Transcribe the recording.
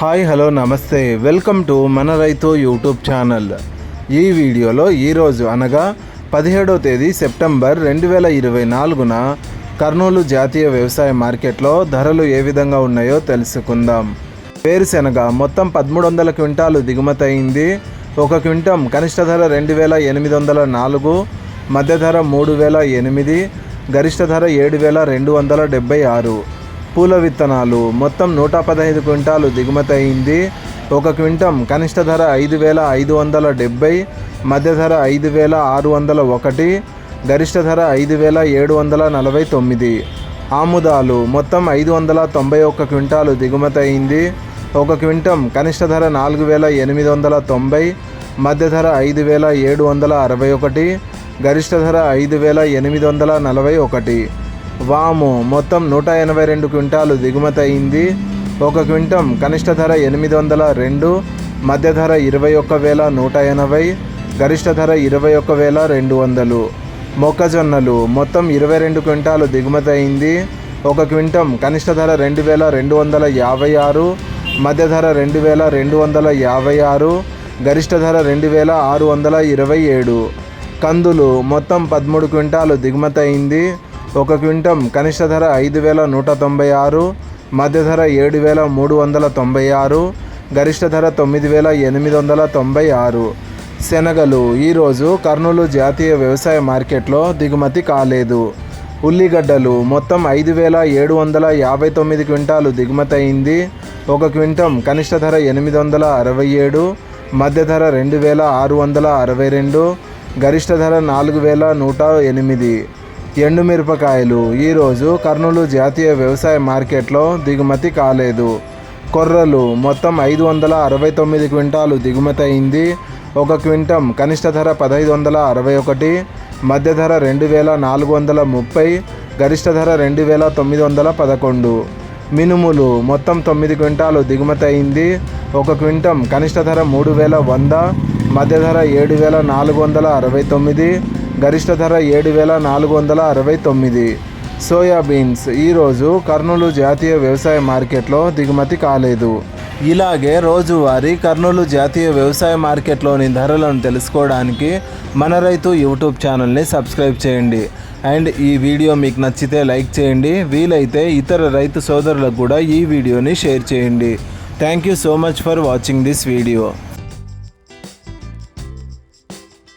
Hi hello నమస్తే, welcome to మన రైతు యూట్యూబ్ ఛానల్. ఈ వీడియోలో ఈరోజు అనగా 17వ తేదీ సెప్టెంబర్ 2024న కర్నూలు జాతీయ వ్యవసాయ మార్కెట్లో ధరలు ఏ విధంగా ఉన్నాయో తెలుసుకుందాం. వేరుశెనగ మొత్తం 1300 క్వింటాలు దిగుమతి అయింది. ఒక క్వింటం కనిష్ట ధర 2804, మధ్య ధర 3008, గరిష్ట ధర 7276. పూల విత్తనాలు మొత్తం 115 క్వింటాలు దిగుమతి అయింది. ఒక క్వింటం కనిష్ట ధర 5570, మధ్య ధర 5601, గరిష్ట ధర 5749. ఆముదాలు మొత్తం 591 క్వింటాలు దిగుమతి అయింది. ఒక క్వింటం కనిష్ట ధర 4890, మధ్య ధర 5761, గరిష్ట ధర 5841. వాము మొత్తం 182 క్వింటాలు దిగుమతి అయింది. ఒక క్వింటం కనిష్ట ధర 802, మధ్య ధర 21180, గరిష్ట ధర 21200. మొక్కజొన్నలు మొత్తం 22 క్వింటాలు దిగుమతి అయింది. ఒక క్వింటం కనిష్ట ధర 2256, మధ్య ధర 2256, గరిష్ట ధర 2627. కందులు మొత్తం 13 క్వింటాలు దిగుమతి అయింది. ఒక క్వింటం కనిష్ట ధర 5196, మధ్య ధర 7396, గరిష్ట ధర 9896. శనగలు ఈరోజు కర్నూలు జాతీయ వ్యవసాయ మార్కెట్లో దిగుమతి కాలేదు. ఉల్లిగడ్డలు మొత్తం 5759 క్వింటాలు దిగుమతి అయింది. ఒక క్వింటం కనిష్ట ధర 867, మధ్య ధర 2662, గరిష్ట ధర 4108. ఎండుమిరపకాయలు ఈరోజు కర్నూలు జాతీయ వ్యవసాయ మార్కెట్లో దిగుమతి కాలేదు. కొర్రలు మొత్తం 569 క్వింటాలు దిగుమతి అయింది. ఒక క్వింటం కనిష్ట ధర 1561, మధ్య ధర 2430, గరిష్ట ధర 2911. మినుములు మొత్తం 9 క్వింటాలు దిగుమతి అయింది. ఒక క్వింటం కనిష్ట ధర 3100, మధ్య ధర 7469, గరిష్ట ధర 7469. సోయాబీన్స్ ఈరోజు కర్నూలు జాతీయ వ్యవసాయ మార్కెట్లో దిగుమతి కాలేదు. ఇలాగే రోజువారీ కర్నూలు జాతీయ వ్యవసాయ మార్కెట్లోని ధరలను తెలుసుకోవడానికి మన రైతు యూట్యూబ్ ఛానల్ని సబ్స్క్రైబ్ చేయండి. అండ్ ఈ వీడియో మీకు నచ్చితే లైక్ చేయండి. వీలైతే ఇతర రైతు సోదరులకు కూడా ఈ వీడియోని షేర్ చేయండి. Thank you so much for watching this video.